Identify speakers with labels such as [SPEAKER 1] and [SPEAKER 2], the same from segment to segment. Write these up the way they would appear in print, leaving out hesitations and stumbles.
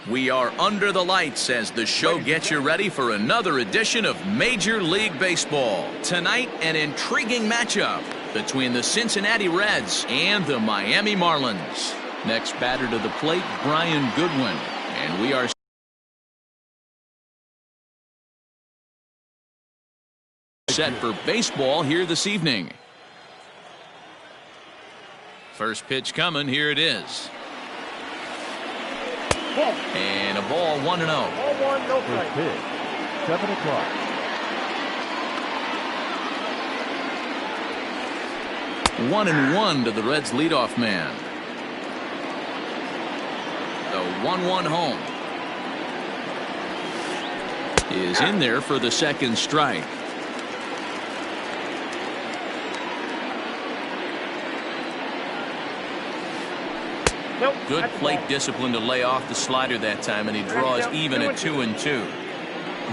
[SPEAKER 1] We are under the lights as the show gets you ready for another edition of Major League Baseball. Tonight, an intriguing matchup between the Cincinnati Reds and the Miami Marlins. Next batter to the plate, Brian Goodwin. And we are set for baseball here this evening. First pitch coming, here it is. And a ball 1-0.
[SPEAKER 2] Ball one, no play.
[SPEAKER 3] First pitch, 7 o'clock.
[SPEAKER 1] 1-1 to the Reds leadoff man. The 1-1 home is in there for the second strike.
[SPEAKER 2] Nope,
[SPEAKER 1] Good plate discipline to lay off the slider that time, and he draws even at 2-2.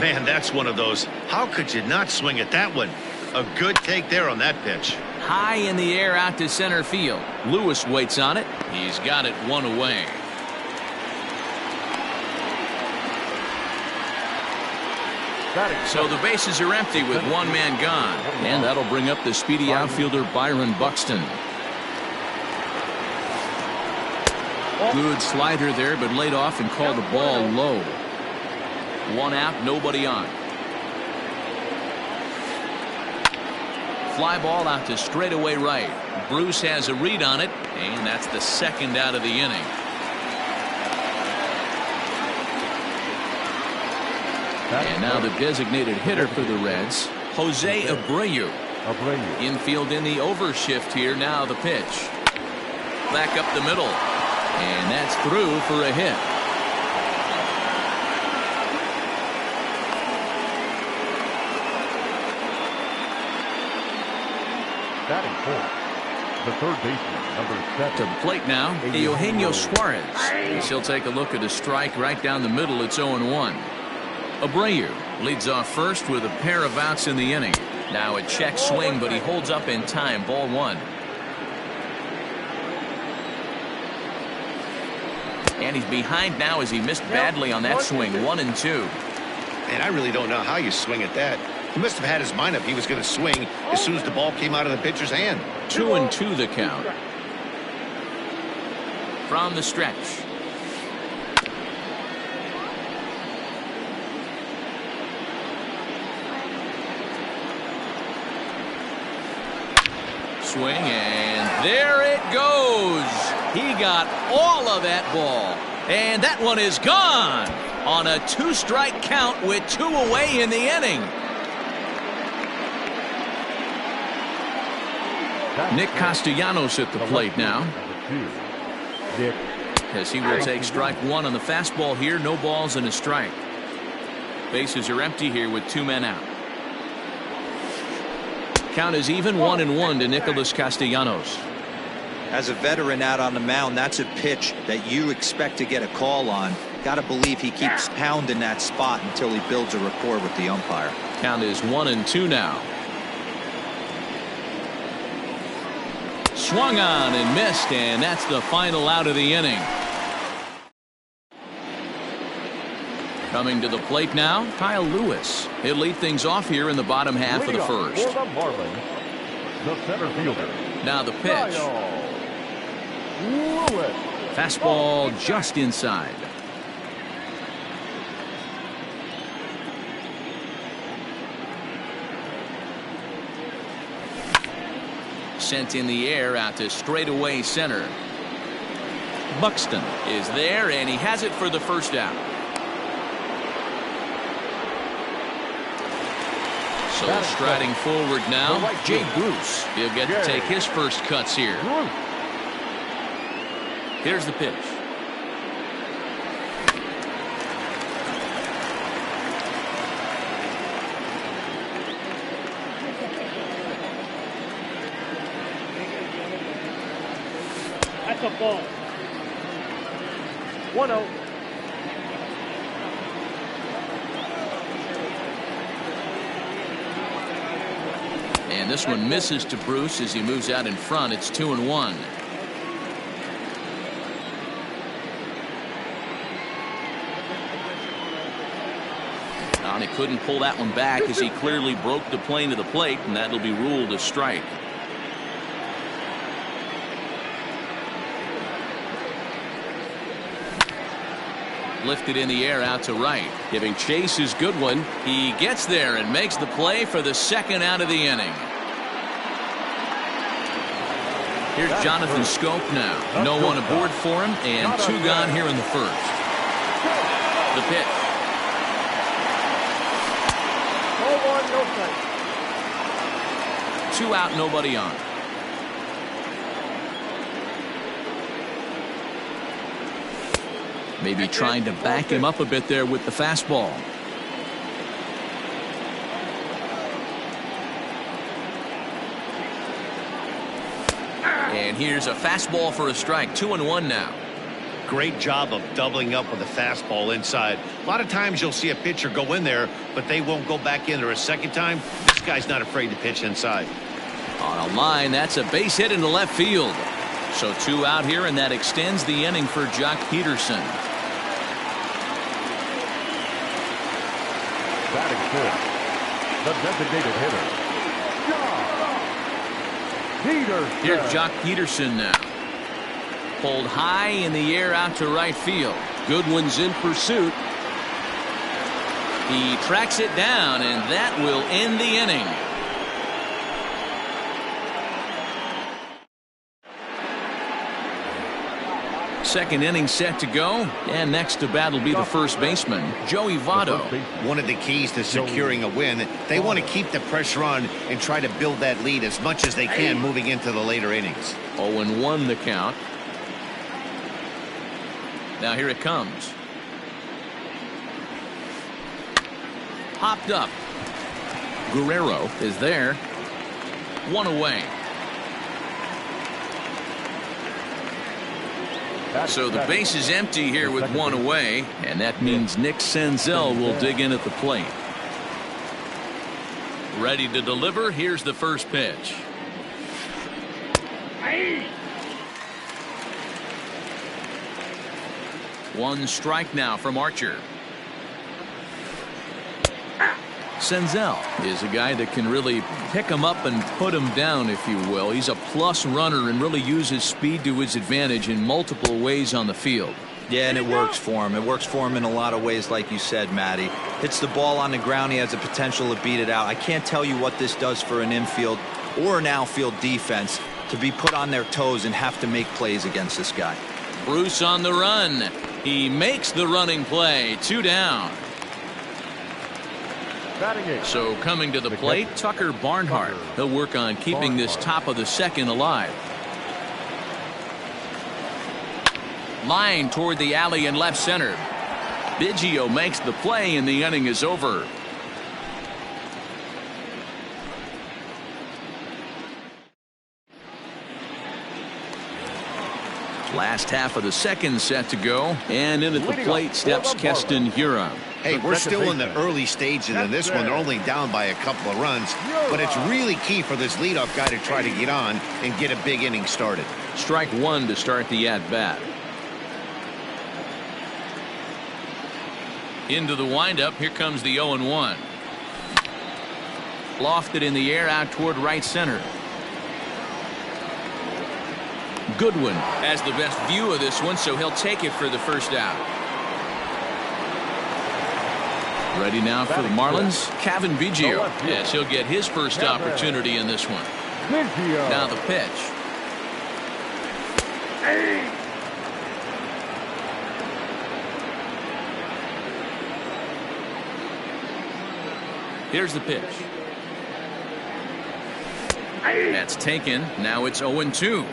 [SPEAKER 4] Man, that's one of those. How could you not swing at that one? A good take there on that pitch.
[SPEAKER 1] High in the air out to center field. Lewis waits on it. He's got it one away. So the bases are empty with one man gone. And that'll bring up the speedy outfielder Byron Buxton. Good slider there, but laid off and called the ball low. One out, nobody on. Fly ball out to straightaway right. Bruce has a read on it, and that's the second out of the inning. And now the designated hitter for the Reds, Jose Abreu. Infield in the overshift here. Now the pitch. Back up the middle. And that's through for a hit.
[SPEAKER 3] Batting fourth, the third baseman, number 7.
[SPEAKER 1] To the plate now, Eugenio Suarez. He'll take a look at a strike right down the middle. It's 0-1. Abreu leads off first with a pair of outs in the inning. Now a check swing, but he holds up in time. Ball one. And he's behind now as he missed badly on that swing. 1-2.
[SPEAKER 4] And I really don't know how you swing at that. He must have had his mind up he was going to swing as soon as the ball came out of the pitcher's hand.
[SPEAKER 1] 2-2 the count. From the stretch. Swing, and there it goes. He got all of that ball, and that one is gone on a 2-strike count with 2 away in the inning. Nick Castellanos at the plate now, as he will take strike one on the fastball here. No balls and a strike. Bases are empty here with 2 men out. Count is even. 1-1 to Nicholas Castellanos.
[SPEAKER 5] As a veteran out on the mound, that's a pitch that you expect to get a call on. Got to believe he keeps pounding that spot until he builds a rapport with the umpire.
[SPEAKER 1] Count is 1-2 now. Swung on and missed, and that's the final out of the inning. Coming to the plate now, Kyle Lewis. He'll lead things off here in the bottom half of the first.
[SPEAKER 3] For the Marlins, the center fielder.
[SPEAKER 1] Now the pitch.
[SPEAKER 3] Lewis.
[SPEAKER 1] Fastball just inside. Sent in the air out to straightaway center. Buxton is there, and he has it for the first out. So striding forward now, Jay Bruce. He'll get to take his first cuts here. Here's the pitch.
[SPEAKER 2] That's a ball. 1-0.
[SPEAKER 1] And this one misses to Bruce as he moves out in front. It's 2-1. couldn't pull that one back as he clearly broke the plane to the plate, and that'll be ruled a strike. Lifted in the air out to right. Giving chase is Goodwin. He gets there and makes the play for the second out of the inning. Here's Jonathan Scope now. No one aboard for him, and 2 gone here in the first. The pitch.
[SPEAKER 2] 0-1, no strike.
[SPEAKER 1] 2 out, nobody on. Maybe trying to back him up a bit there with the fastball. And here's a fastball for a strike. 2-1 now.
[SPEAKER 4] Great job of doubling up with a fastball inside. A lot of times you'll see a pitcher go in there, but they won't go back in there a second time. This guy's not afraid to pitch inside.
[SPEAKER 1] On a line, that's a base hit into left field. So 2 out here, and that extends the inning for Jock Peterson.
[SPEAKER 3] Batting fifth, the designated hitter, Peterson.
[SPEAKER 1] Here's Jock Peterson now. Pulled high in the air out to right field. Goodwin's in pursuit. He tracks it down, and that will end the inning. Second inning set to go, and next to bat will be the first baseman, Joey Votto.
[SPEAKER 4] One of the keys to securing a win, they want to keep the pressure on and try to build that lead as much as they can moving into the later innings.
[SPEAKER 1] 0-1 the count. Now here it comes. Popped up. Guerrero is there. 1 away. So the base is empty here with 1 away, and that means Nick Senzel will dig in at the plate. Ready to deliver. Here's the first pitch. 1 strike now from Archer. Senzel is a guy that can really pick him up and put him down, if you will. He's a plus runner and really uses speed to his advantage in multiple ways on the field.
[SPEAKER 5] Yeah, and it works for him. It works for him in a lot of ways, like you said, Matty. Hits the ball on the ground. He has the potential to beat it out. I can't tell you what this does for an infield or an outfield defense to be put on their toes and have to make plays against this guy.
[SPEAKER 1] Bruce on the run. He makes the running play. 2 down. So coming to the plate, Tucker Barnhart. He'll work on keeping this top of the second alive. Line toward the alley in left center. Biggio makes the play, and the inning is over. Last half of the second set to go, and in at the plate steps Keston Hiura.
[SPEAKER 4] Hey, we're still in the early stages of this one. They're only down by a couple of runs, but it's really key for this leadoff guy to try to get on and get a big inning started.
[SPEAKER 1] Strike 1 to start the at-bat. Into the windup. Here comes the 0-1. Lofted in the air out toward right center. Goodwin has the best view of this one, so he'll take it for the first out. Ready now for the Marlins, Cavan Biggio. Yes, he'll get his first opportunity in this one. Now the pitch. Here's the pitch. That's taken. Now it's 0-2.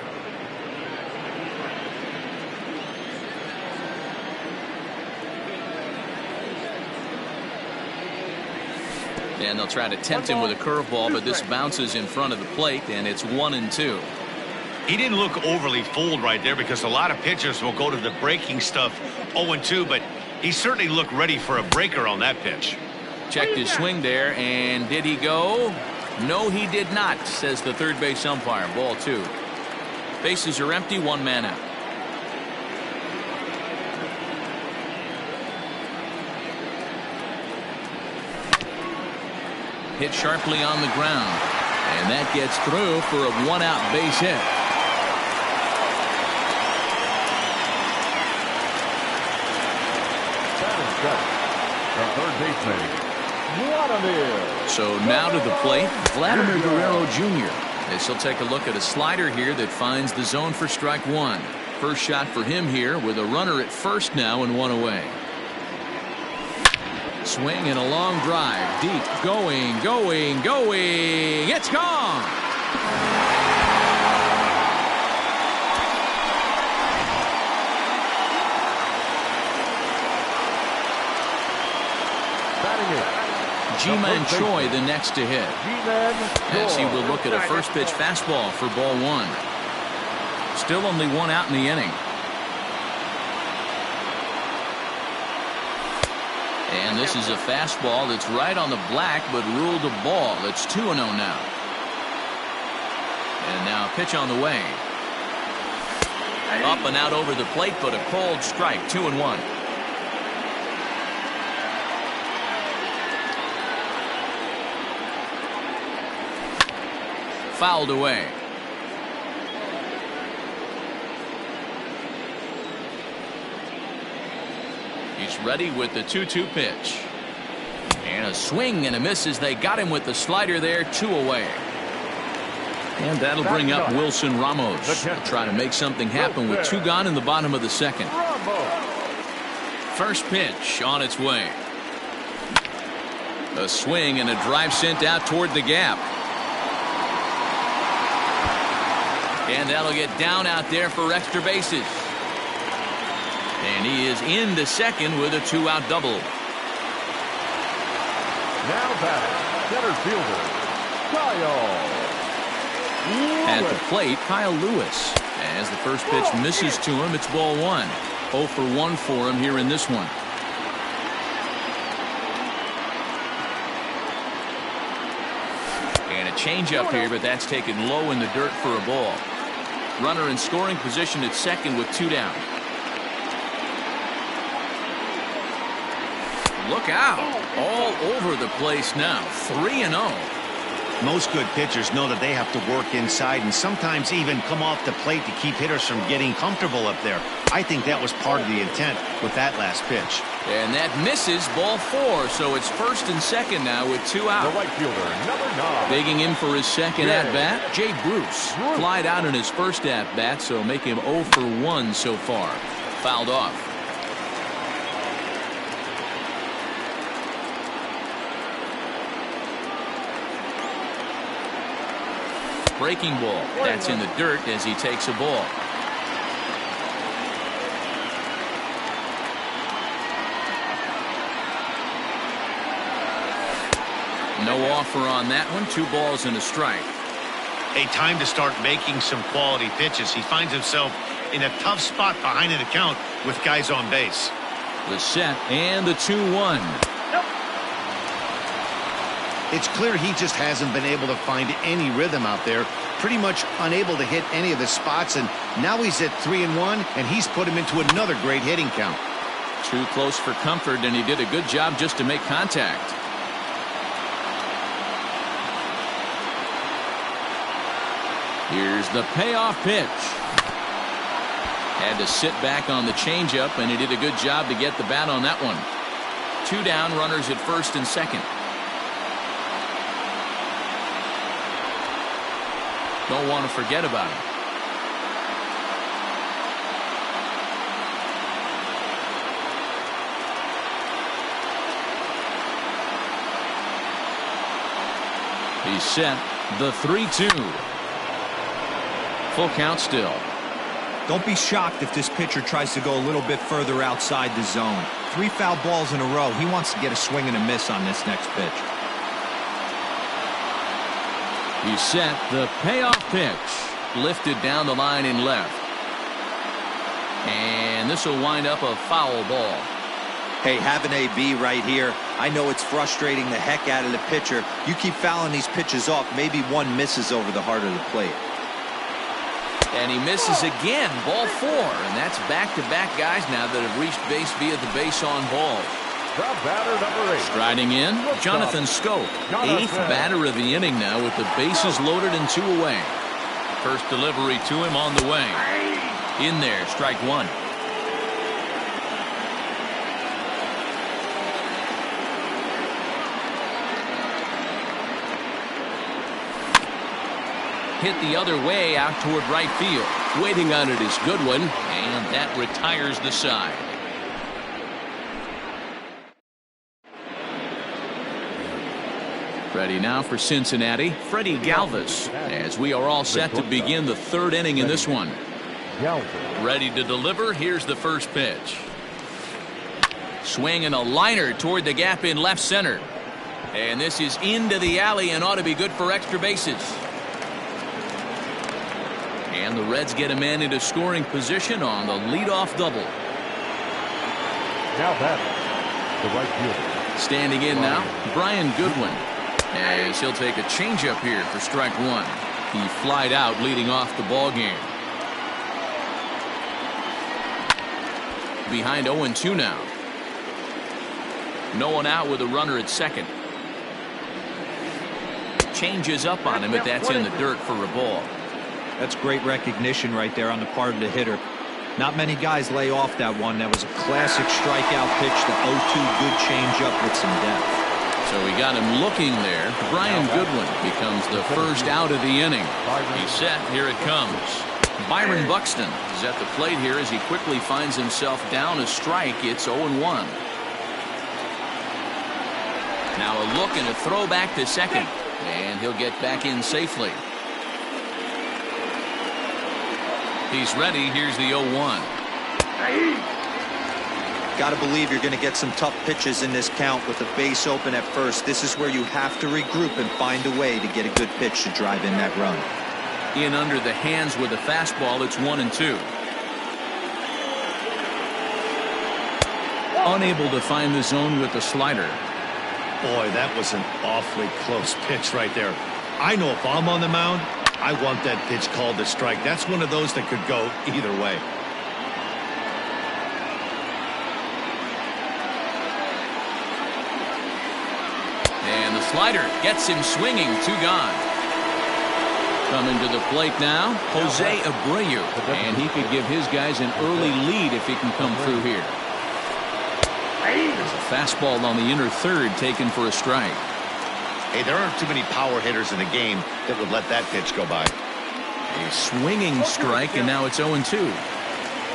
[SPEAKER 1] And they'll try to tempt him with a curveball, but this bounces in front of the plate, and it's 1-2.
[SPEAKER 4] He didn't look overly fooled right there because a lot of pitchers will go to the breaking stuff 0-2, but he certainly looked ready for a breaker on that pitch.
[SPEAKER 1] Checked his swing there, and did he go? No, he did not, says the third base umpire. Ball 2. Bases are empty, 1 man out. hit sharply on the ground. And that gets through for a one-out base hit.
[SPEAKER 3] The third baseman, Vladimir.
[SPEAKER 1] So now to the plate, Vladimir Guerrero Jr. As he'll take a look at a slider here that finds the zone for strike one. First shot for him here with a runner at first now and one away. Swing and a long drive. Deep. Going. It's gone.
[SPEAKER 3] Batting it,
[SPEAKER 1] G-Man Choi the next to hit.
[SPEAKER 3] G-Man
[SPEAKER 1] As he will
[SPEAKER 3] Choi.
[SPEAKER 1] look at a first pitch fastball for ball one. Still only one out in the inning. And this is a fastball that's right on the black but ruled a ball. It's 2-0 now. And now a pitch on the way. Up and out over the plate, but a cold strike. 2-1. Fouled away. He's ready with the 2-2 pitch. And a swing and a miss as they got him with the slider there. 2 away. And that'll bring up Wilson Ramos. They'll try to make something happen with 2 gone in the bottom of the second. First pitch on its way. A swing and a drive sent out toward the gap. And that'll get down out there for extra bases. And he is into second with a 2-out double.
[SPEAKER 3] Now batting, center fielder, Kyle Lewis.
[SPEAKER 1] At the plate, Kyle Lewis. As the first pitch misses to him, it's ball one. 0 for 1 for him here in this one. And a changeup here, but that's taken low in the dirt for a ball. Runner in scoring position at second with 2 down. Look out. All over the place now. 3-0.
[SPEAKER 4] Most good pitchers know that they have to work inside and sometimes even come off the plate to keep hitters from getting comfortable up there. I think that was part of the intent with that last pitch.
[SPEAKER 1] And that misses, ball 4. So it's first and second now with 2 out.
[SPEAKER 3] The right fielder, number 9.
[SPEAKER 1] Digging in for his second at-bat, Jay Bruce. Flied out in his first at-bat, so make him 0 for 1 so far. Fouled off. Breaking ball. That's in the dirt as he takes a ball. No offer on that one. 2 balls and a strike.
[SPEAKER 4] A time to start making some quality pitches. He finds himself in a tough spot behind an account with guys on base.
[SPEAKER 1] The set and the 2-1.
[SPEAKER 4] It's clear he just hasn't been able to find any rhythm out there. Pretty much unable to hit any of his spots, and now he's at 3-1, and he's put him into another great hitting count.
[SPEAKER 1] Too close for comfort, and he did a good job just to make contact. Here's the payoff pitch. Had to sit back on the changeup, and he did a good job to get the bat on that one. 2 down, runners at first and second. Don't want to forget about him. He's set. The 3-2. Full count still.
[SPEAKER 5] Don't be shocked if this pitcher tries to go a little bit further outside the zone. 3 foul balls in a row. He wants to get a swing and a miss on this next pitch.
[SPEAKER 1] He's set. The payoff pitch. Lifted down the line in left. And this will wind up a foul ball.
[SPEAKER 5] Hey, have an AB right here. I know it's frustrating the heck out of the pitcher. You keep fouling these pitches off, maybe one misses over the heart of the plate.
[SPEAKER 1] And he misses again. Ball 4. And that's back-to-back guys now that have reached base via the base on ball.
[SPEAKER 3] The batter, number 8.
[SPEAKER 1] Striding in, Jonathan Scope. 8th batter of the inning now with the bases loaded and 2 away. First delivery to him on the way. In there, strike 1. Hit the other way out toward right field. Waiting on it is Goodwin, and that retires the side. Ready now for Cincinnati, Freddie Galvis, as we are all set to begin the 3rd inning in this one. Ready to deliver, here's the first pitch. Swing and a liner toward the gap in left center. And this is into the alley and ought to be good for extra bases. And the Reds get a man into scoring position on the leadoff double.
[SPEAKER 3] Now batting, the right fielder.
[SPEAKER 1] Standing in now, Brian Goodwin, as he'll take a changeup here for strike 1. He flied out leading off the ball game. Behind 0-2 now. No one out with a runner at second. Changes up on him, but that's in the dirt for a ball.
[SPEAKER 5] That's great recognition right there on the part of the hitter. Not many guys lay off that one. That was a classic strikeout pitch, the 0-2 good changeup with some depth.
[SPEAKER 1] So we got him looking there. Brian Goodwin becomes the first out of the inning. He's set. Here it comes. Byron Buxton is at the plate here as he quickly finds himself down a strike. It's 0-1. Now a look and a throw back to second. And he'll get back in safely. He's ready. Here's the 0-1.
[SPEAKER 5] Got to believe you're going to get some tough pitches in this count with the base open at first. This is where you have to regroup and find a way to get a good pitch to drive in that run.
[SPEAKER 1] In under the hands with a fastball. It's 1-2. Unable to find the zone with the slider.
[SPEAKER 4] Boy, that was an awfully close pitch right there. I know if I'm on the mound, I want that pitch called a strike. That's one of those that could go either way.
[SPEAKER 1] And the slider gets him swinging. 2 gone. Coming to the plate now, Jose Abreu. And he could give his guys an early lead if he can come through here. There's a fastball on the inner third taken for a strike.
[SPEAKER 4] Hey, there aren't too many power hitters in the game that would let that pitch go by.
[SPEAKER 1] A swinging strike, and now it's 0-2.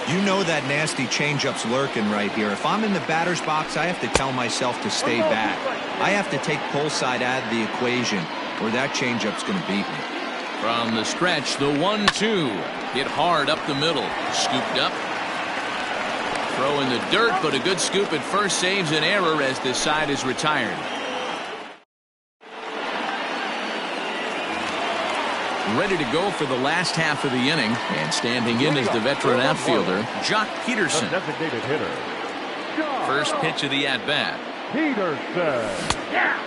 [SPEAKER 5] You know that nasty changeup's lurking right here. If I'm in the batter's box, I have to tell myself to stay back. I have to take pull side out of the equation, or that changeup's going to beat me.
[SPEAKER 1] From the stretch, the 1-2. Hit hard up the middle. Scooped up. Throw in the dirt, but a good scoop at first saves an error as this side is retired. Ready to go for the last half of the inning, and standing in is the veteran outfielder, Jock Peterson.
[SPEAKER 3] The designated hitter.
[SPEAKER 1] First pitch of the at-bat.
[SPEAKER 3] Peterson.
[SPEAKER 2] Yeah.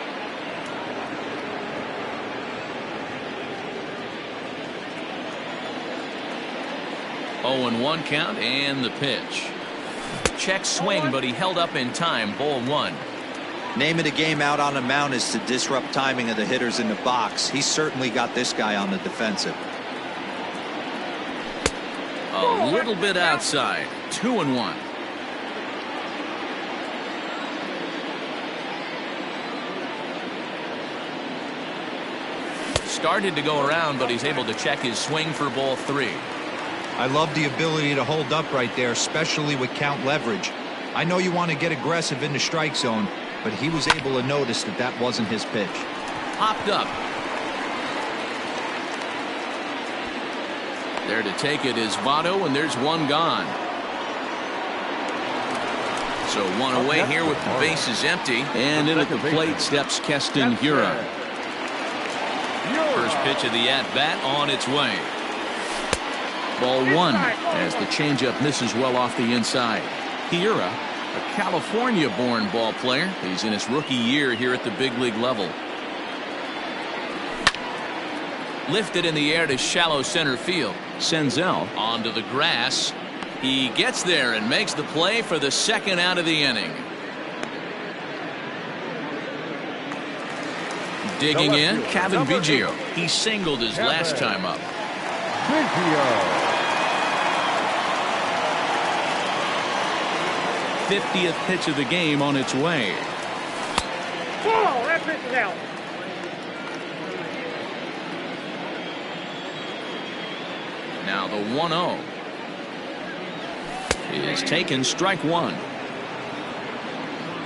[SPEAKER 1] Oh, 0-1 count, and the pitch. Check swing, but he held up in time. Ball 1.
[SPEAKER 5] Name of the game out on the mound is to disrupt timing of the hitters in the box. He's certainly got this guy on the defensive.
[SPEAKER 1] A little bit outside. 2-1. Started to go around, but he's able to check his swing for ball 3.
[SPEAKER 5] I love the ability to hold up right there, especially with count leverage. I know you want to get aggressive in the strike zone, but he was able to notice that that wasn't his pitch.
[SPEAKER 1] Popped up. There to take it is Votto, and there's 1 gone. So 1 away here with the bases empty. And in at the plate steps Keston Hiura. First pitch of the at-bat on its way. Ball 1 as the changeup misses well off the inside. Hiura, a California-born ball player. He's in his rookie year here at the big league level. Lifted in the air to shallow center field. Senzel onto the grass. He gets there and makes the play for the 2nd out of the inning. Digging in,
[SPEAKER 2] fielder,
[SPEAKER 1] Kevin
[SPEAKER 2] number
[SPEAKER 1] Biggio.
[SPEAKER 2] 8.
[SPEAKER 1] He singled his last time up.
[SPEAKER 2] Biggio.
[SPEAKER 1] 50th pitch of the game on its way.
[SPEAKER 2] Ball, that pitch is out.
[SPEAKER 1] Now the 1-0 is taken, strike one.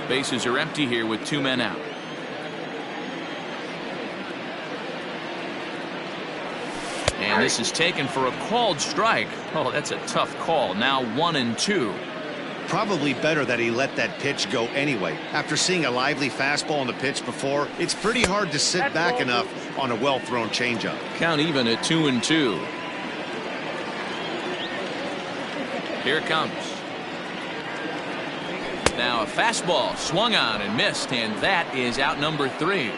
[SPEAKER 1] Bases are empty here with 2 men out. And this is taken for a called strike. Oh, that's a tough call. Now 1-2.
[SPEAKER 4] Probably better that he let that pitch go anyway. After seeing a lively fastball on the pitch before, it's pretty hard to sit back enough on a well-thrown changeup.
[SPEAKER 1] Count even at 2-2. Here it comes. Now a fastball swung on and missed, and that is out number 3.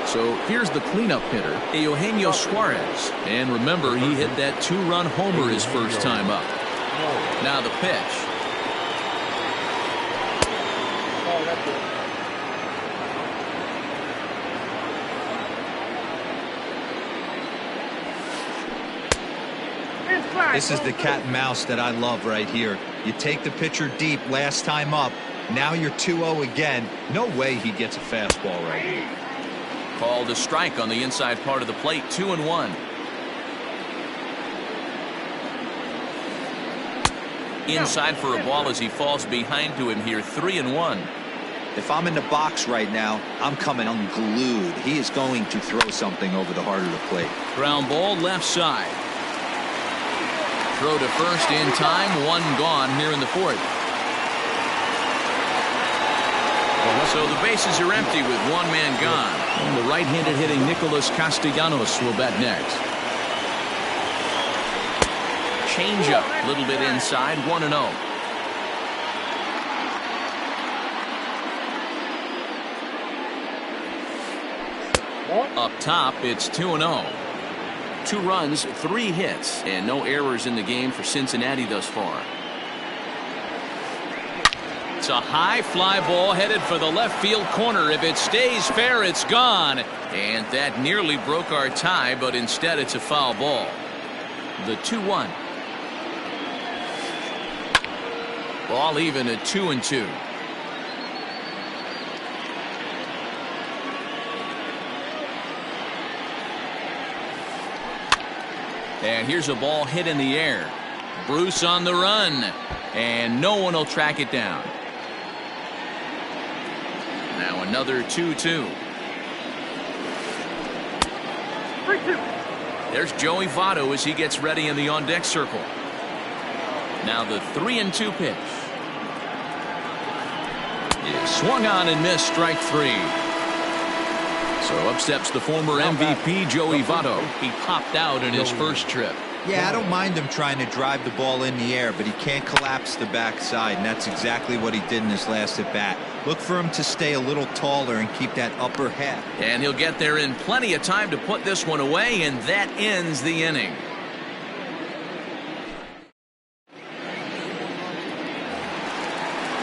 [SPEAKER 1] So here's the cleanup hitter, Eugenio Suarez. And remember, he hit that 2-run homer his first time up. Now the pitch.
[SPEAKER 2] Oh, that's it.
[SPEAKER 5] This is the cat and mouse that I love right here. You take the pitcher deep last time up. Now you're 2-0 again. No way he gets a fastball right here.
[SPEAKER 1] Called a strike on the inside part of the plate, 2-1. Inside for a ball as he falls behind to him here, 3-1.
[SPEAKER 5] If I'm in the box right now, I'm coming unglued. He is going to throw something over the heart of the plate.
[SPEAKER 1] Ground ball left side. Throw to first in time, 1 gone here in the 4th. So the bases are empty with 1 man gone. And the right-handed hitting Nicholas Castellanos will bat next. Changeup, a little bit inside, 1-0. Up top, it's 2-0. 2 runs, 3 hits, and no errors in the game for Cincinnati thus far. It's a high fly ball headed for the left field corner. If it stays fair, it's gone. And that nearly broke our tie, but instead it's a foul ball. The 2-1. Ball even at 2-2. And here's a ball hit in the air. Bruce on the run, and no one will track it down. Now another 2-2.
[SPEAKER 2] 3-2.
[SPEAKER 1] There's Joey Votto as he gets ready in the on-deck circle. Now the 3-2 pitch. Is swung on and missed, strike 3. So up steps the former MVP, Joey Votto. He popped out in his first trip.
[SPEAKER 5] Yeah, I don't mind him trying to drive the ball in the air, but he can't collapse the backside, and that's exactly what he did in his last at-bat. Look for him to stay a little taller and keep that upper half.
[SPEAKER 1] And he'll get there in plenty of time to put this one away, and that ends the inning.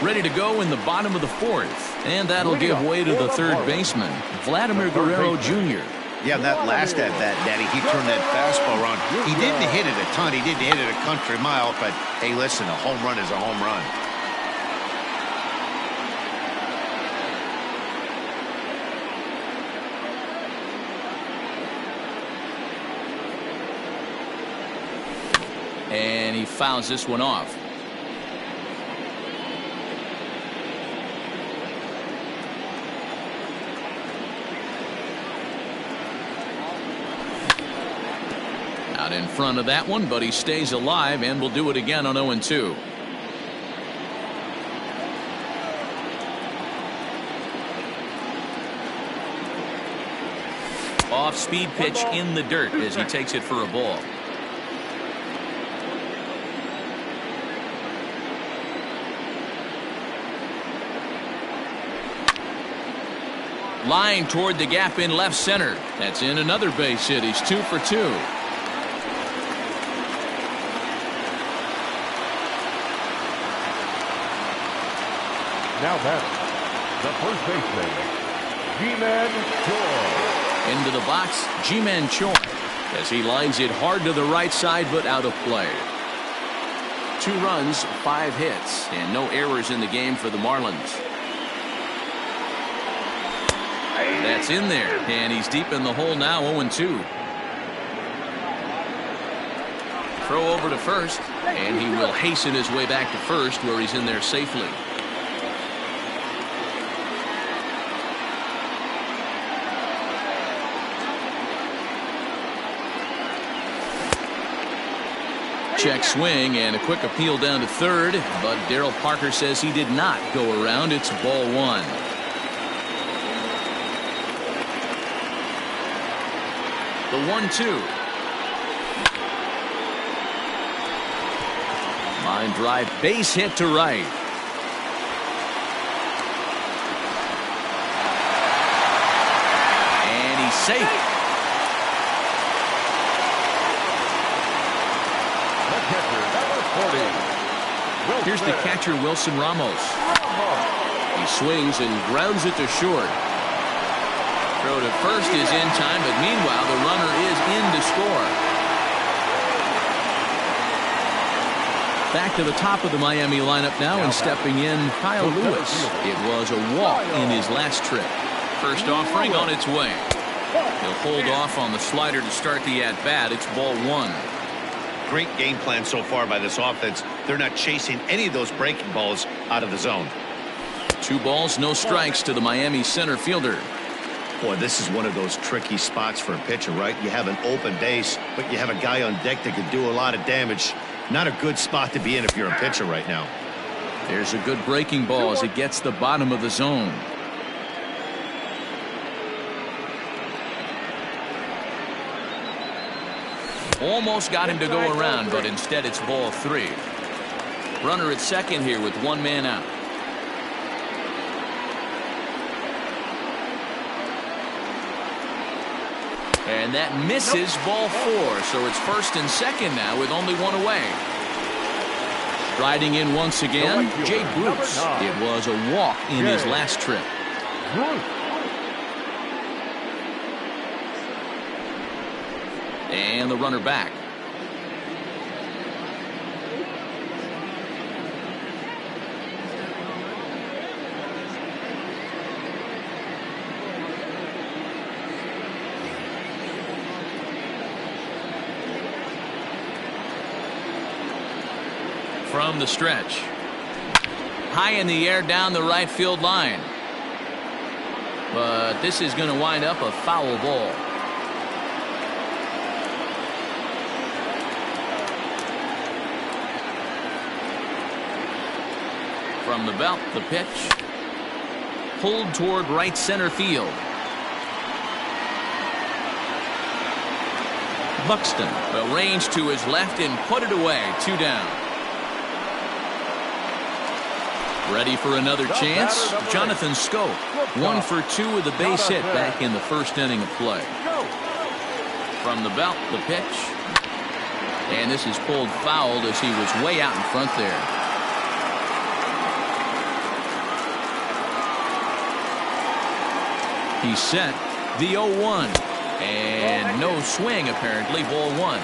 [SPEAKER 1] Ready to go in the bottom of the 4th. And that'll give way to the third baseman, Vladimir Guerrero Jr.
[SPEAKER 4] Yeah, that last at-bat, Daddy, he turned that fastball around. He didn't hit it a ton. He didn't hit it a country mile. But, hey, listen, a home run is a home run.
[SPEAKER 1] And he fouls this one off. Out in front of that one, but he stays alive and will do it again on 0-2. Off-speed pitch in the dirt as he takes it for a ball. Line toward the gap in left center. That's in another base hit. He's 2 for 2.
[SPEAKER 3] Now batting, the first baseman, G-Man Choi.
[SPEAKER 1] Into the box, G-Man Choi, as he lines it hard to the right side, but out of play. 2 runs, 5 hits, and no errors in the game for the Marlins. That's in there, and he's deep in the hole now, 0-2. Throw over to first, and he will hasten his way back to first, where he's in there safely. Check swing and a quick appeal down to third, but Darryl Parker says he did not go around. It's ball 1. The 1-2. Line drive, base hit to right. And he's safe. Here's the catcher, Wilson Ramos. He swings and grounds it to short. Throw to first is in time, but meanwhile the runner is in to score. Back to the top of the Miami lineup now, and stepping in, Kyle Lewis. It was a walk in his last trip. First offering on its way. He'll hold off on the slider to start the at-bat. It's ball 1.
[SPEAKER 4] Great game plan so far by this offense. They're not chasing any of those breaking balls out of the zone.
[SPEAKER 1] 2 balls, no strikes to the Miami center fielder.
[SPEAKER 4] Boy, this is one of those tricky spots for a pitcher, right? You have an open base, but you have a guy on deck that could do a lot of damage. Not a good spot to be in if you're a pitcher right now.
[SPEAKER 1] There's a good breaking ball as it gets the bottom of the zone. Almost got him to go around, but instead it's ball 3. Runner at second here with 1 man out. And that misses ball 4, so it's first and second now with only 1 away. Striding in once again, Jay Bruce. It was a walk in his last trip. And the runner back. From the stretch. High in the air down the right field line. But this is going to wind up a foul ball. From the belt, the pitch. Pulled toward right center field. Buxton arranged to his left and put it away. 2 down. Ready for another chance? Jonathan Scope. 1 for 2 with a base hit back in the first inning of play. From the belt, the pitch. And this is pulled fouled as he was way out in front there. He's set. The 0-1. And no swing apparently. Ball 1.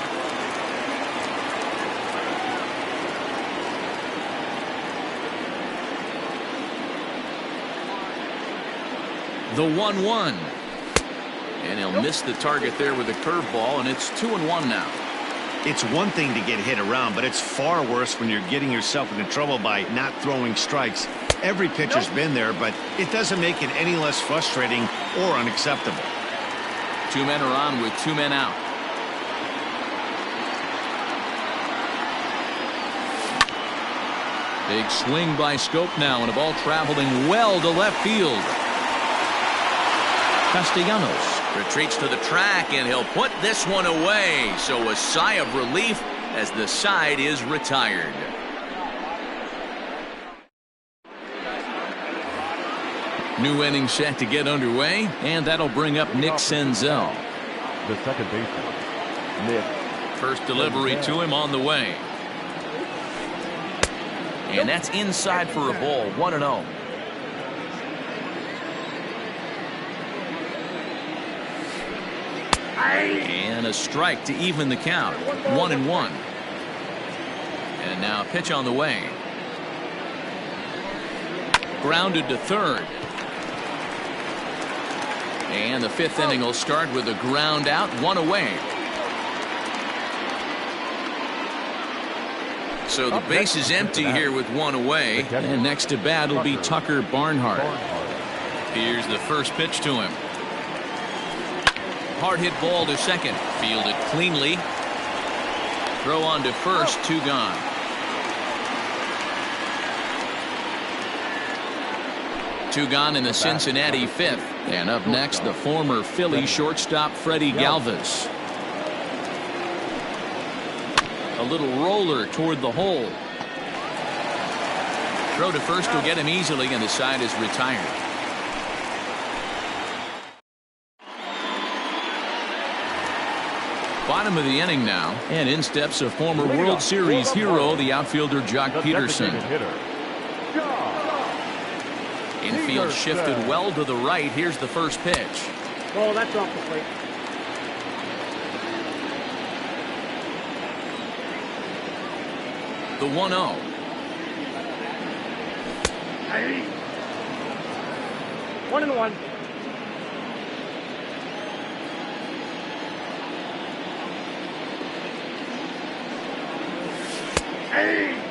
[SPEAKER 1] The 1-1. And he'll miss the target there with a curveball, and it's 2-1 now.
[SPEAKER 4] It's one thing to get hit around, but it's far worse when you're getting yourself into trouble by not throwing strikes. Every pitcher's been there, but it doesn't make it any less frustrating or unacceptable.
[SPEAKER 1] 2 men are on with 2 men out. Big swing by Scope now, and a ball traveling well to left field. Castellanos retreats to the track, and he'll put this one away. So a sigh of relief as the side is retired. New inning set to get underway, and that'll bring up Nick Senzel.
[SPEAKER 3] The second baseman, Nick.
[SPEAKER 1] First delivery to him on the way. And that's inside for a ball. 1-0. And a strike to even the count. 1-1. And now a pitch on the way. Grounded to third. And the fifth inning will start with a ground out, one away. So the base is empty here with one away. And next to bat will be Tucker Barnhart. Here's the first pitch to him. Hard hit ball to second. Fielded cleanly. Throw on to first, 2 gone. Two gone in the Cincinnati fifth. And up next, the former Philly shortstop Freddie Galvis. A little roller toward the hole. Throw to first will get him easily, and the side is retired. Bottom of the inning now, and in steps a former World Series hero, the outfielder Jock Peterson. Infield shifted well to the right. Here's the first pitch.
[SPEAKER 2] Oh, that's off the plate.
[SPEAKER 1] The 1-0.
[SPEAKER 2] Hey. 1-1. Hey.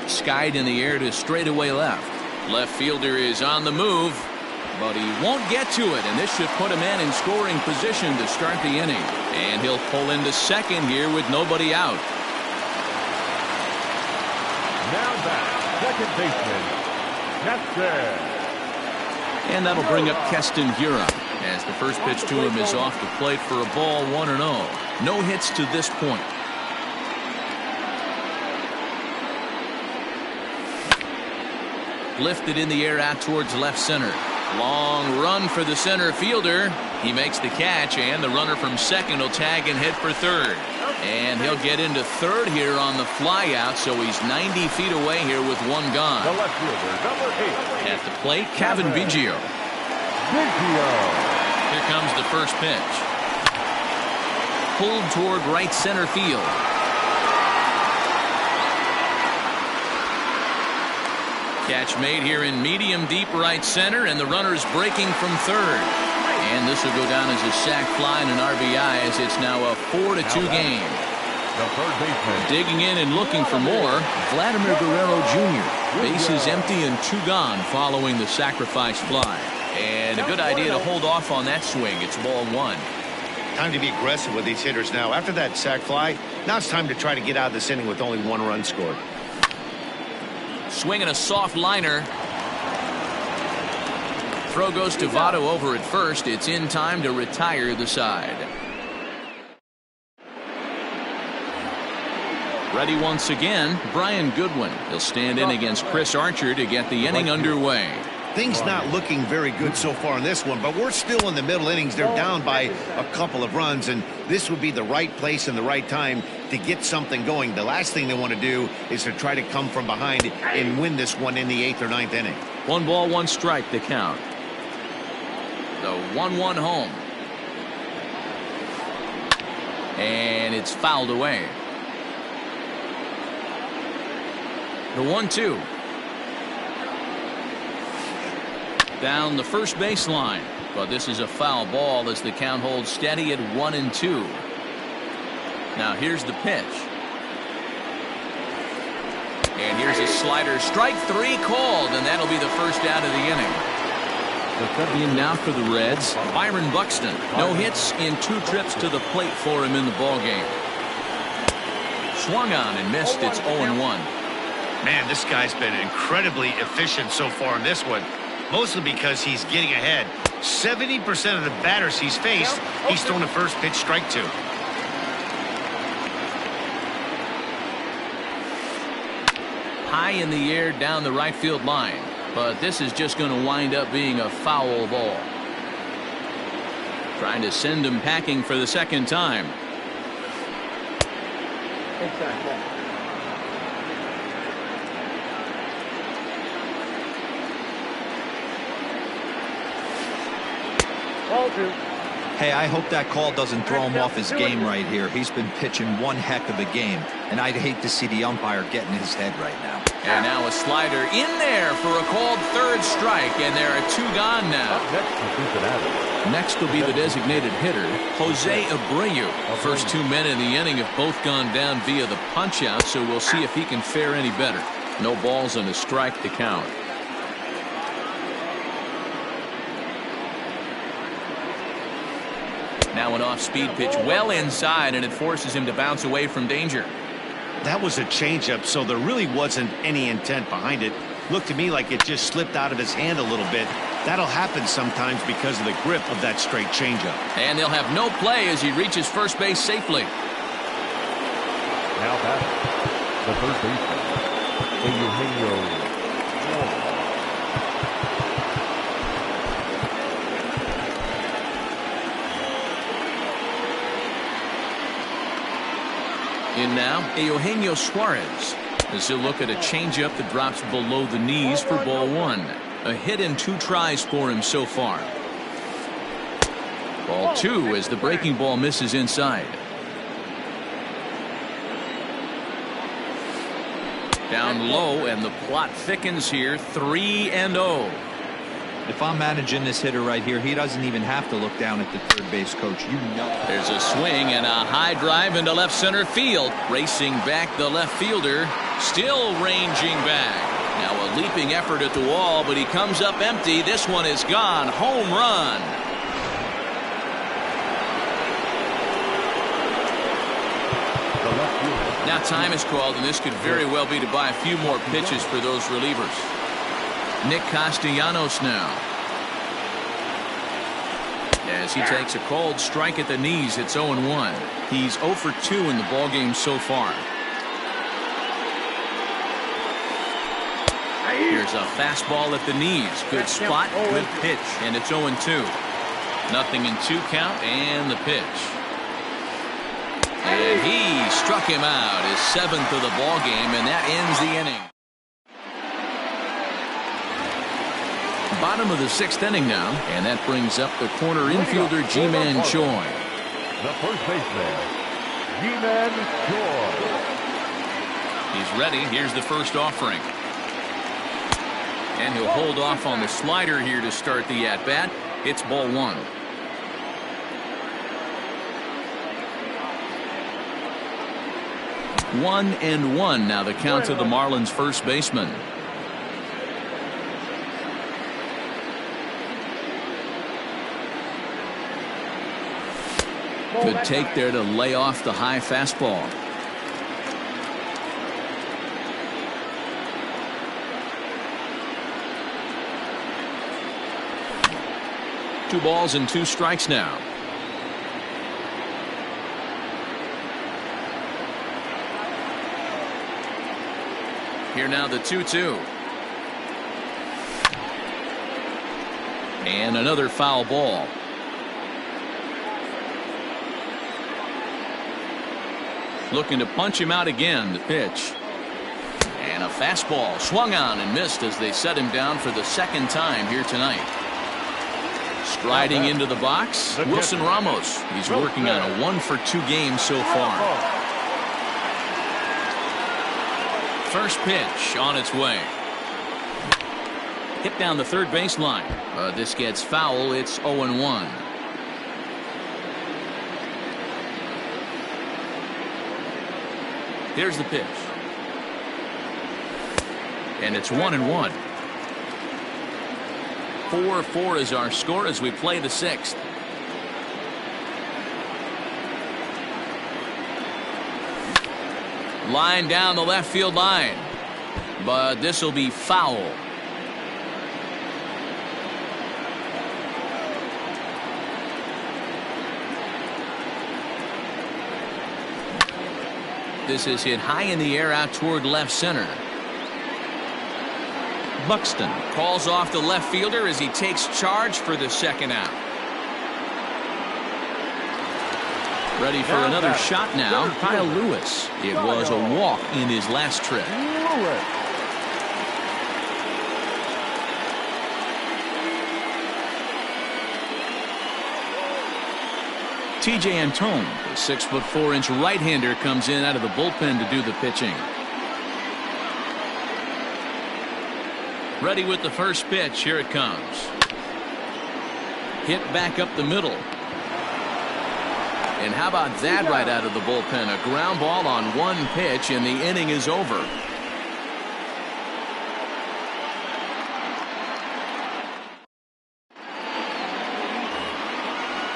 [SPEAKER 1] Skied in the air to straightaway left. Left fielder is on the move, but he won't get to it, and this should put him in scoring position to start the inning. And he'll pull into second here with nobody out.
[SPEAKER 3] Now back, second baseman, Keston.
[SPEAKER 1] And that'll bring up Keston Hiura, as the first pitch to him is off the plate for a ball, 1-0. No hits to this point. Lifted in the air out towards left center. Long run for the center fielder. He makes the catch, and the runner from second will tag and hit for third. And he'll get into third here on the fly out, so he's 90 feet away here with one gone.
[SPEAKER 3] The left fielder, number 8.
[SPEAKER 1] At the plate, Kevin Biggio. Here comes the first pitch. Pulled toward right center field. Catch made here in medium deep right center, and the runner's breaking from third. And this will go down as a sac fly and an RBI, as it's now a 4-2 game.
[SPEAKER 3] The third baseman.
[SPEAKER 1] Digging in and looking for more, Vladimir Guerrero Jr. Base is empty and 2 gone following the sacrifice fly. And a good idea to hold off on that swing. It's ball 1.
[SPEAKER 4] Time to be aggressive with these hitters now. After that sac fly, now it's time to try to get out of this inning with only 1 run scored.
[SPEAKER 1] Swinging a soft liner. Throw goes to Votto over at first. It's in time to retire the side. Ready once again, Brian Goodwin. He'll stand in against Chris Archer to get the inning underway.
[SPEAKER 4] Things not looking very good so far in this one, but we're still in the middle innings. They're down by a couple of runs, and this would be the right place and the right time to get something going. The last thing they want to do is to try to come from behind and win this one in the 8th or 9th inning.
[SPEAKER 1] 1 ball, 1 strike to count. The 1-1 home. And it's fouled away. The 1-2. Down the first baseline, but this is a foul ball as the count holds steady at 1-2. Now here's the pitch. And here's a slider. Strike 3 called, and that'll be the first out of the inning. In now for the Reds, Byron Buxton. No hits in 2 trips to the plate for him in the ballgame. Swung on and missed. It's 0-1.
[SPEAKER 4] Man, this guy's been incredibly efficient so far in this one. Mostly because he's getting ahead. 70% of the batters he's faced, he's thrown a first pitch strike to.
[SPEAKER 1] high in the air down the right field line. But this is just going to wind up being a foul ball. Trying to send him packing for the second time.
[SPEAKER 2] Ball 2.
[SPEAKER 5] Hey, I hope that call doesn't throw him off his game right here. He's been pitching one heck of a game, and I'd hate to see the umpire get in his head right now.
[SPEAKER 1] And now a slider in there for a called third strike, and there are 2 gone now.
[SPEAKER 3] Next to Cincinnati.
[SPEAKER 1] Next will be the designated hitter, Jose Abreu. First 2 men in the inning have both gone down via the punch-out, so we'll see if he can fare any better. No balls and a strike to count. Now an off-speed pitch well inside, and it forces him to bounce away from danger.
[SPEAKER 4] That was a changeup, so there really wasn't any intent behind it. Looked to me like it just slipped out of his hand a little bit. That'll happen sometimes because of the grip of that straight changeup.
[SPEAKER 1] And they'll have no play as he reaches first base safely.
[SPEAKER 3] Now batting, the third baseman, Eugenio.
[SPEAKER 1] In now, Eugenio Suarez as he'll look at a changeup that drops below the knees for ball 1. A hit in 2 tries for him so far. Ball 2 as the breaking ball misses inside. Down low, and the plot thickens here. 3-0.
[SPEAKER 5] If I'm managing this hitter right here, he doesn't even have to look down at the third base coach. You know.
[SPEAKER 1] There's a swing and a high drive into left center field. Racing back the left fielder. Still ranging back. Now a leaping effort at the wall, but he comes up empty. This one is gone. Home run. Now time is called, and this could very well be to buy a few more pitches for those relievers. Nick Castellanos now. As he takes a cold strike at the knees, it's 0-1. He's 0 for 2 in the ballgame so far. Here's a fastball at the knees. Good spot, good pitch, and it's 0-2. Nothing in 2 count, and the pitch. And he struck him out, his 7th of the ballgame, and that ends the inning. Bottom of the 6th inning now, and that brings up the corner infielder Ji-Man Choi.
[SPEAKER 3] The first baseman, Ji-Man Choi.
[SPEAKER 1] He's ready. Here's the first offering. And he'll hold off on the slider here to start the at-bat. It's ball 1. One and one now the count to the Marlins first baseman. Good take there to lay off the high fastball. Two balls and 2 strikes now. Here now the 2-2. And another foul ball. Looking to punch him out again. The pitch. And a fastball swung on and missed as they set him down for the 2nd time here tonight. Striding into the box, Wilson Ramos. He's working on a 1 for 2 game so far. First pitch on its way. Hit down the third baseline. This gets foul. It's 0-1. Here's the pitch. And it's 1-1. 4-4 is our score as we play the 6th. Line down the left field line. But this will be foul. This is hit high in the air out toward left center. Buxton calls off the left fielder as he takes charge for the second out. Ready for another shot now, Kyle Lewis. It was a walk in his last trip. T.J. Antone, the 6'4" right-hander, comes in out of the bullpen to do the pitching. Ready with the first pitch. Here it comes. Hit back up the middle. And how about that right out of the bullpen? A ground ball on one pitch, and the inning is over.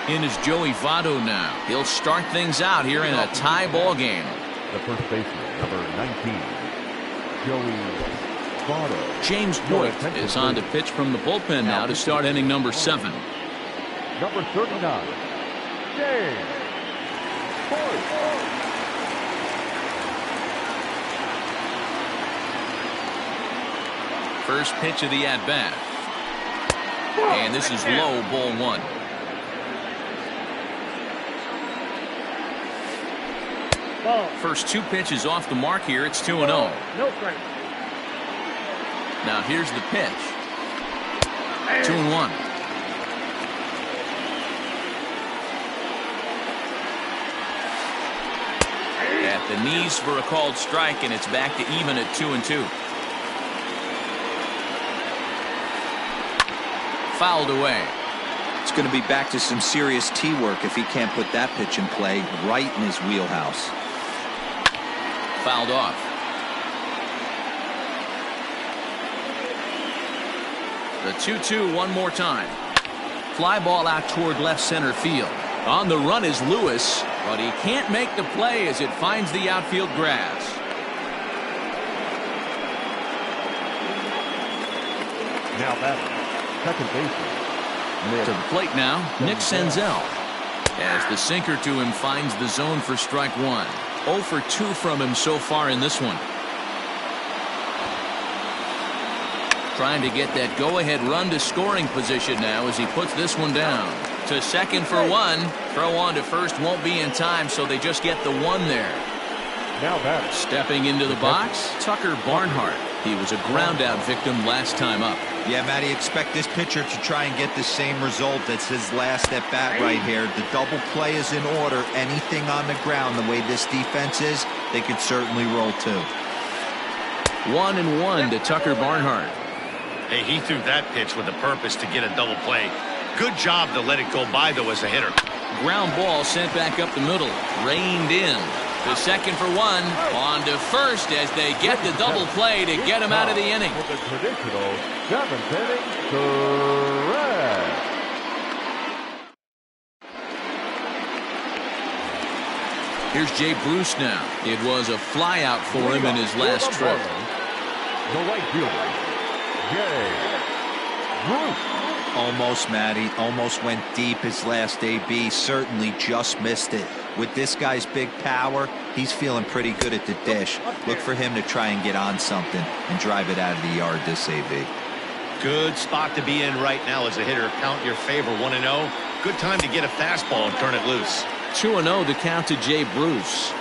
[SPEAKER 1] In is Joey Votto now. He'll start things out here in a tie ball game.
[SPEAKER 3] The first baseman, number 19, Joey Votto.
[SPEAKER 1] James Hoyt is on to pitch from the bullpen now to start inning number 7.
[SPEAKER 3] Number 39, James Hoyt.
[SPEAKER 1] First pitch of the at-bat. And this is low, ball 1. First 2 pitches off the mark here. It's 2-0.
[SPEAKER 2] No strike.
[SPEAKER 1] Now here's the pitch. 2-1. At the knees for a called strike, and it's back to even at 2-2. Fouled away.
[SPEAKER 5] It's going to be back to some serious tee work if he can't put that pitch in play right in his wheelhouse.
[SPEAKER 1] Fouled off. The 2-2 one more time. Fly ball out toward left center field. On the run is Lewis, but he can't make the play as it finds the outfield grass.
[SPEAKER 3] Now batting, second baseman.
[SPEAKER 1] To the plate now, Nick Senzel. As the sinker to him finds the zone for strike 1. 0 for 2 from him so far in this one. Trying to get that go-ahead run to scoring position now as he puts this one down. To second for 1. Throw on to first won't be in time, so they just get the 1 there.
[SPEAKER 3] Now batting.
[SPEAKER 1] Stepping into the box, Tucker Barnhart. He was a ground-out victim last time up.
[SPEAKER 5] Yeah, Matty, expect this pitcher to try and get the same result as his last at-bat right here. The double play is in order. Anything on the ground, the way this defense is, they could certainly roll 2.
[SPEAKER 1] 1-1 to Tucker Barnhart.
[SPEAKER 4] Hey, he threw that pitch with a purpose to get a double play. Good job to let it go by, though, as a hitter.
[SPEAKER 1] Ground ball sent back up the middle. Reined in. To second for 1. On to first as they get the double play to get him out of the inning.
[SPEAKER 3] For the traditional 7th inning, correct.
[SPEAKER 1] Here's Jay Bruce now. It was a flyout for him in his last trip.
[SPEAKER 3] The right fielder, Jay Bruce.
[SPEAKER 5] Almost, Matty. Almost went deep his last AB. Certainly just missed it. With this guy's big power, he's feeling pretty good at the dish. Look for him to try and get on something and drive it out of the yard this AB.
[SPEAKER 4] Good spot to be in right now as a hitter. Count your favor 1-0. Good time to get a fastball and turn it loose.
[SPEAKER 1] 2-0 to count to Jay Bruce.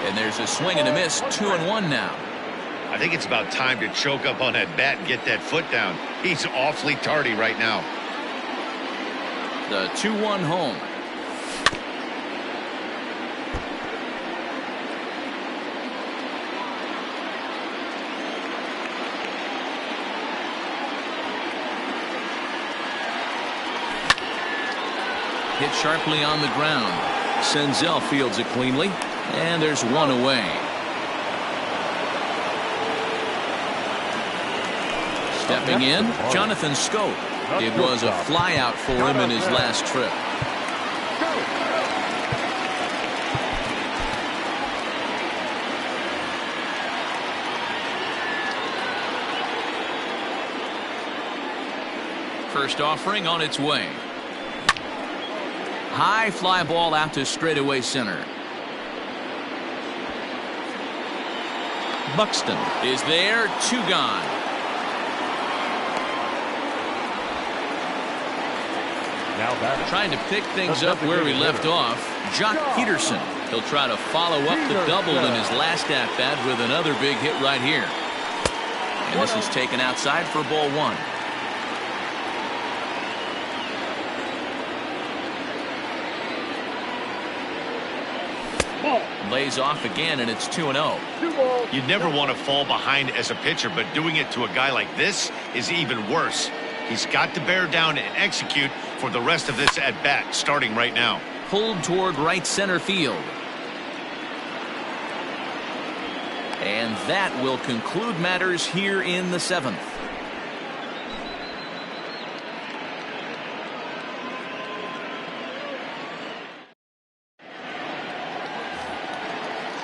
[SPEAKER 1] And there's a swing and a miss. 2-1 now.
[SPEAKER 4] I think it's about time to choke up on that bat and get that foot down. He's awfully tardy right now.
[SPEAKER 1] The 2-1 home. Hit sharply on the ground. Senzel fields it cleanly. And there's 1 away. Stepping in, Jonathan Scope. It was a flyout for him in his last trip. First offering on its way. High fly ball out to straightaway center. Buxton is there, 2 gone.
[SPEAKER 3] Now batting.
[SPEAKER 1] Trying to pick things up where we left off, Jock Peterson. He'll try to follow up the double in his last at-bat with another big hit right here. And this is taken outside for ball 1. Lays off again, and it's 2-0.
[SPEAKER 4] You never want to fall behind as a pitcher, but doing it to a guy like this is even worse. He's got to bear down and execute for the rest of this at-bat, starting right now.
[SPEAKER 1] Pulled toward right center field. And that will conclude matters here in the 7th.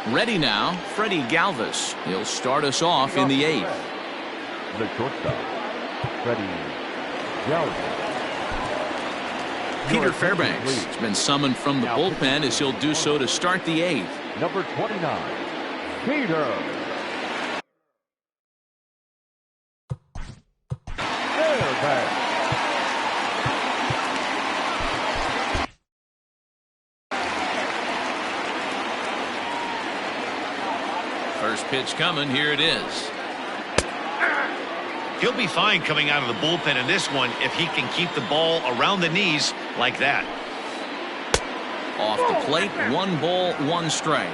[SPEAKER 1] Ready now, Freddie Galvis. He'll start us off in the 8th.
[SPEAKER 3] The shortstop, Freddie Galvis.
[SPEAKER 1] Peter Fairbanks has been summoned from the bullpen as he'll do so to start the 8th.
[SPEAKER 3] Number 29, Peter. Fairbanks.
[SPEAKER 1] First pitch coming, here it is.
[SPEAKER 4] He'll be fine coming out of the bullpen in this one if he can keep the ball around the knees like that.
[SPEAKER 1] Off the plate, 1 ball, 1 strike.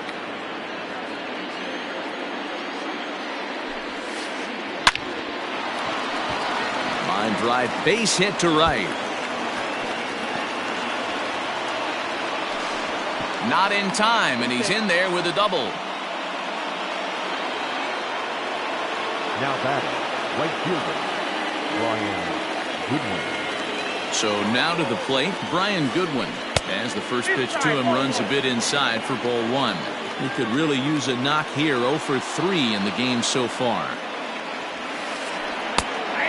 [SPEAKER 1] Line drive, base hit to right. Not in time, and he's in there with a double.
[SPEAKER 3] Now batting, right fielder, Brian Goodwin.
[SPEAKER 1] So now to the plate, Brian Goodwin. As the first pitch to him runs a bit inside for ball 1. He could really use a knock here. 0 for 3 in the game so far.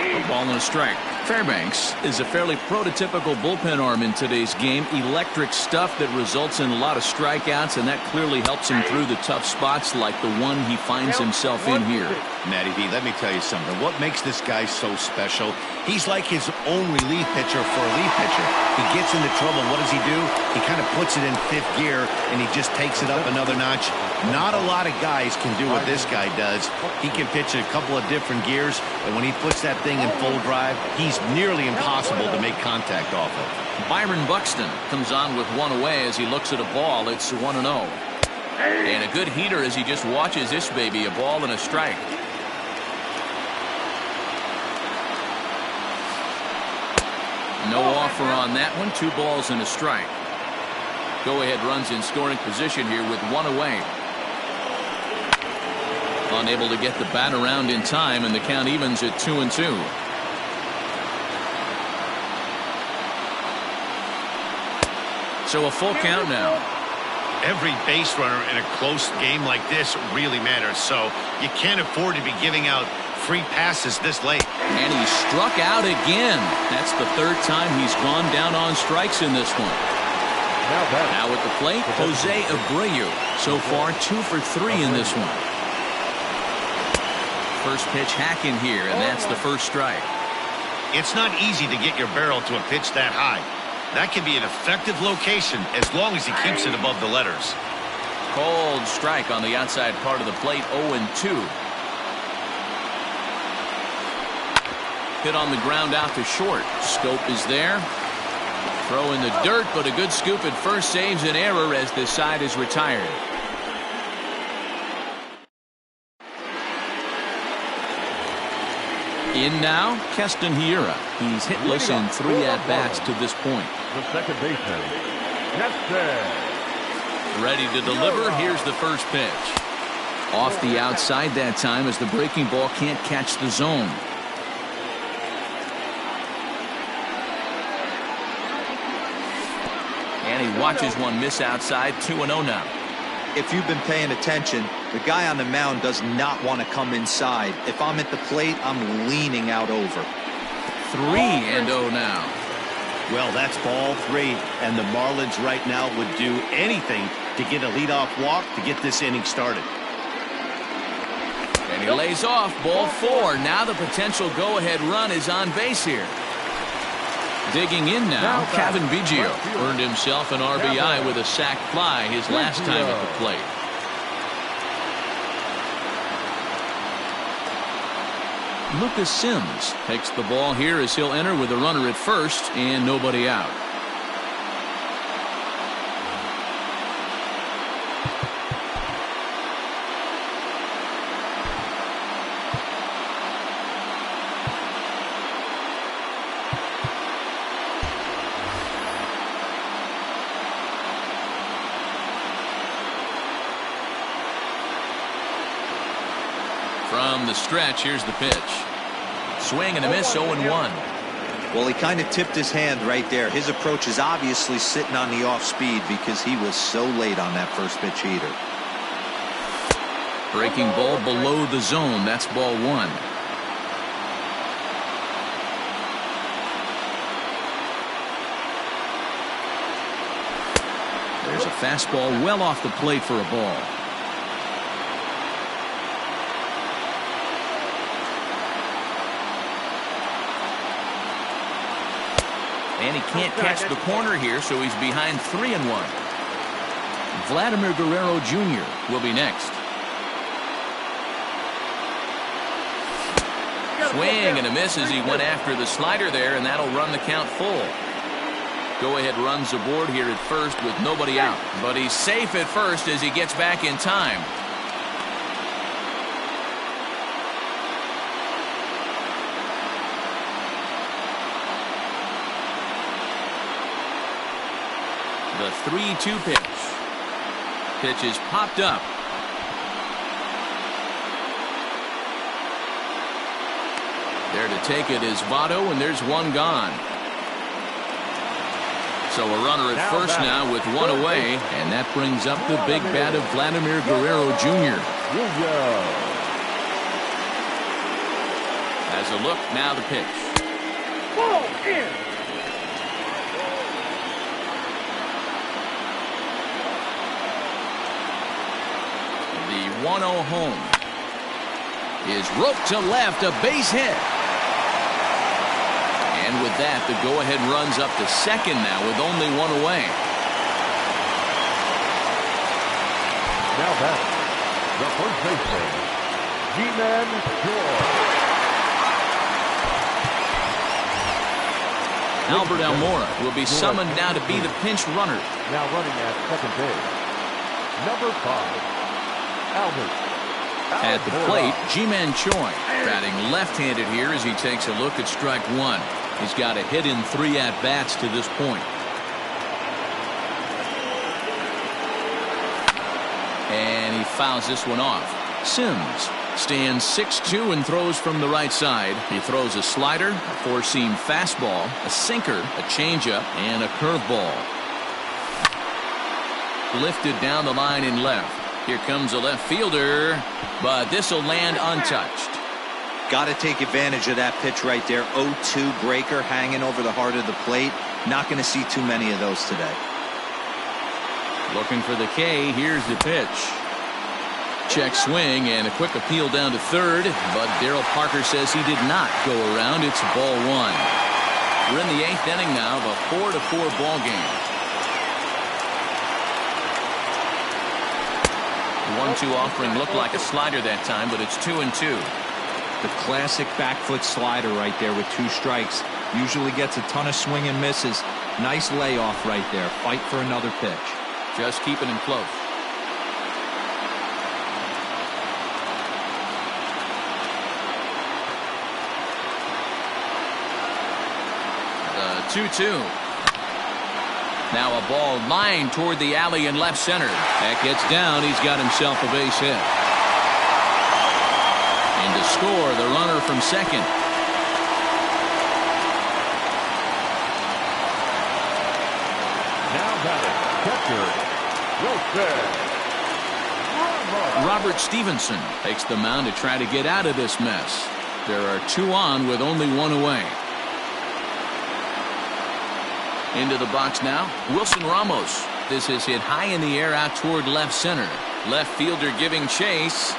[SPEAKER 1] A ball and a strike. Fairbanks is a fairly prototypical bullpen arm in today's game. Electric stuff that results in a lot of strikeouts, and that clearly helps him through the tough spots like the one he finds himself in here.
[SPEAKER 4] Matty B, let me tell you something. What makes this guy so special? He's like his own relief pitcher for a relief pitcher. He gets into trouble. What does he do? He kind of puts it in 5th gear, and he just takes it up another notch. Not a lot of guys can do what this guy does. He can pitch a couple of different gears, and when he puts that thing in full drive, he's nearly impossible to make contact off of.
[SPEAKER 1] Byron Buxton comes on with 1 away as he looks at a ball. It's 1-0. And a good heater as he just watches this baby. A ball and a strike. No offer on that one. 2 balls and a strike. Go-ahead runs in scoring position here with 1 away. Unable to get the bat around in time, and the count evens at 2-2. So a full count now.
[SPEAKER 4] Every base runner in a close game like this really matters, so you can't afford to be giving out free passes this late.
[SPEAKER 1] And he struck out again. That's the 3rd time he's gone down on strikes in this one. Now at the plate, Jose Abreu. So far 2 for 3 in this one. First pitch hack in here, and that's the first strike.
[SPEAKER 4] It's not easy to get your barrel to a pitch that high. That can be an effective location as long as he keeps it above the letters.
[SPEAKER 1] Cold strike on the outside part of the plate, 0-2. Hit on the ground out to short. Scope is there. Throw in the dirt, but a good scoop at first saves an error as this side is retired. In now, Keston Hiura. He's hitless in 3 at-bats to this point.
[SPEAKER 3] The second baseman, Keston.
[SPEAKER 1] Ready to deliver. Here's the first pitch. Off the outside that time as the breaking ball can't catch the zone. And he watches one miss outside. 2-0 now.
[SPEAKER 5] If you've been paying attention, the guy on the mound does not want to come inside. If I'm at the plate, I'm leaning out over.
[SPEAKER 1] 3-0 now.
[SPEAKER 4] Well, that's ball 3, and the Marlins right now would do anything to get a leadoff walk to get this inning started.
[SPEAKER 1] He lays off, ball 4. Now the potential go-ahead run is on base here. Digging in now, Kevin Biggio earned himself an RBI with a sac fly his last time at the plate. Lucas Sims takes the ball here as he'll enter with a runner at first and nobody out. From the stretch, here's the pitch. Swing and a miss, 0-1.
[SPEAKER 5] Well, he kind of tipped his hand right there. His approach is obviously sitting on the off speed because he was so late on that first pitch heater.
[SPEAKER 1] Breaking ball below the zone. That's ball 1. There's a fastball well off the plate for a ball. And he can't catch the corner here, so he's behind 3-1. Vladimir Guerrero Jr. will be next. Swing and a miss as he went after the slider there, and that'll run the count full. Go-ahead runs aboard here at first with nobody out. But he's safe at first as he gets back in time. The 3-2 pitch. Pitch is popped up. There to take it is Votto, and there's one gone. So a runner at first now with one away, and that brings up the big bat of Vladimir Guerrero Jr. As a look, now the pitch.
[SPEAKER 2] Ball in.
[SPEAKER 1] The 1-0 home is roped to left, a base hit. And with that, the go-ahead runs up to second now with only one away.
[SPEAKER 3] Now back, the first baseman, G-Man George.
[SPEAKER 1] Albert Almora will be summoned now to be the pinch runner.
[SPEAKER 3] Now running at second base, number 5.
[SPEAKER 1] At the plate, Ji-Man Choi batting left-handed here as he takes a look at strike 1. He's got a hit in 3 at-bats to this point. And he fouls this one off. Sims stands 6'2" and throws from the right side. He throws a slider, a four-seam fastball, a sinker, a changeup, and a curveball. Lifted down the line in left. Here comes a left fielder, but this will land untouched.
[SPEAKER 5] Got to take advantage of that pitch right there. 0-2 breaker hanging over the heart of the plate. Not going to see too many of those today.
[SPEAKER 1] Looking for the K. Here's the pitch. Check swing and a quick appeal down to third, but Darryl Parker says he did not go around. It's ball 1. We're in the 8th inning now of a 4-4 ball game. 1-2 offering looked like a slider that time, but it's 2-2.
[SPEAKER 5] The classic back foot slider right there with 2 strikes. Usually gets a ton of swing and misses. Nice layoff right there. Fight for another pitch.
[SPEAKER 1] Just keeping him close. The 2-2. Now a ball lined toward the alley in left center. That gets down. He's got himself a base hit. And to score, the runner from second.
[SPEAKER 3] Now batting, catcher,
[SPEAKER 1] Robert Stevenson takes the mound to try to get out of this mess. There are 2 on with only 1 away. Into the box now, Wilson Ramos. This is hit high in the air out toward left center. Left fielder giving chase.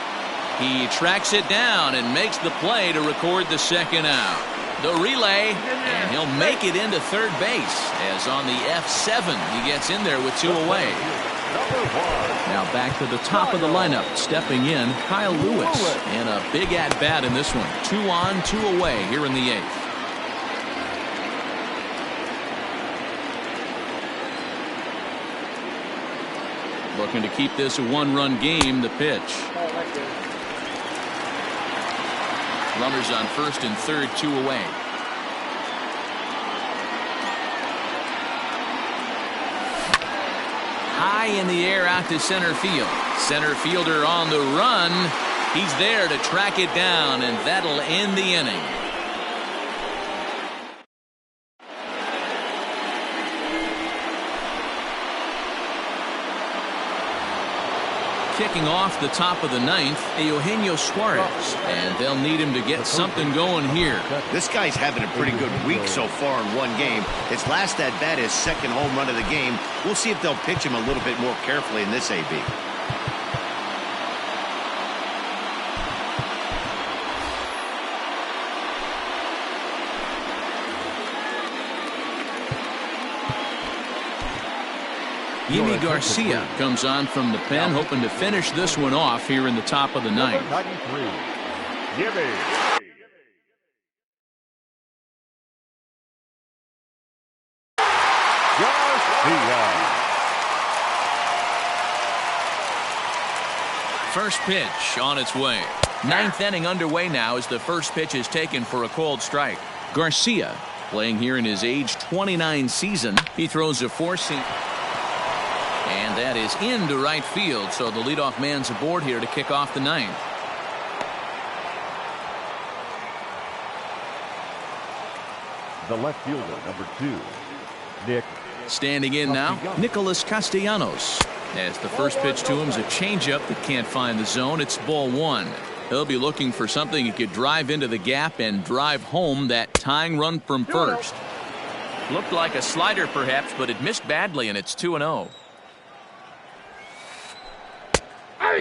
[SPEAKER 1] He tracks it down and makes the play to record the second out. The relay, and he'll make it into third base, as on the F7 he gets in there with 2 away. Now back to the top of the lineup, stepping in, Kyle Lewis, and a big at-bat in this one. 2 on, 2 away here in the 8th. Looking to keep this a 1-run game. The pitch. Runners on first and third, 2 away. High in the air out to center field. Center fielder on the run. He's there to track it down, and that'll end the inning. Kicking off the top of the 9th, Eugenio Suarez, and they'll need him to get something going here.
[SPEAKER 4] This guy's having a pretty good week so far in one game. His last at bat is second home run of the game. We'll see if they'll pitch him a little bit more carefully in this AB.
[SPEAKER 1] Yimi Garcia comes on from the pen, hoping to finish this one off here in the top of the 9th. First pitch on its way. 9th inning underway now as the first pitch is taken for a cold strike. Garcia playing here in his age 29 season. He throws a 4-seam. And that is into right field, so the leadoff man's aboard here to kick off the 9th.
[SPEAKER 3] The left fielder, number 2, Nick.
[SPEAKER 1] Standing in now, Nicholas Castellanos. As the first pitch to him is a changeup that can't find the zone. It's ball 1. He'll be looking for something he could drive into the gap and drive home that tying run from first. Looked like a slider perhaps, but it missed badly, and it's 2-0.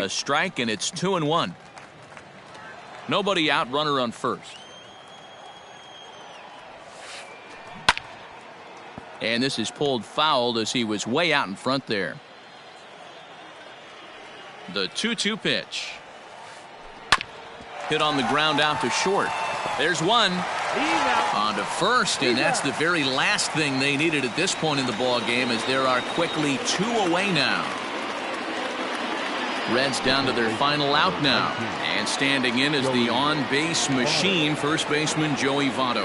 [SPEAKER 1] A strike, and it's 2-1. Nobody out, runner on first. And this is pulled foul as he was way out in front there. The 2-2 pitch. Hit on the ground out to short. There's one. On to first, and that's the very last thing they needed at this point in the ball game, as there are quickly 2 away now. Reds down to their final out now, and standing in is the on-base machine, first baseman Joey Votto.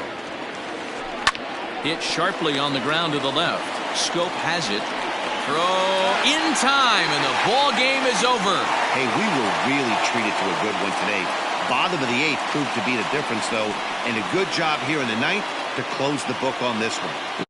[SPEAKER 1] Hit sharply on the ground to the left. Scope has it. Throw in time, and the ball game is over.
[SPEAKER 4] Hey, we were really treated to a good one today. Bottom of the 8th proved to be the difference, though, and a good job here in the 9th to close the book on this one.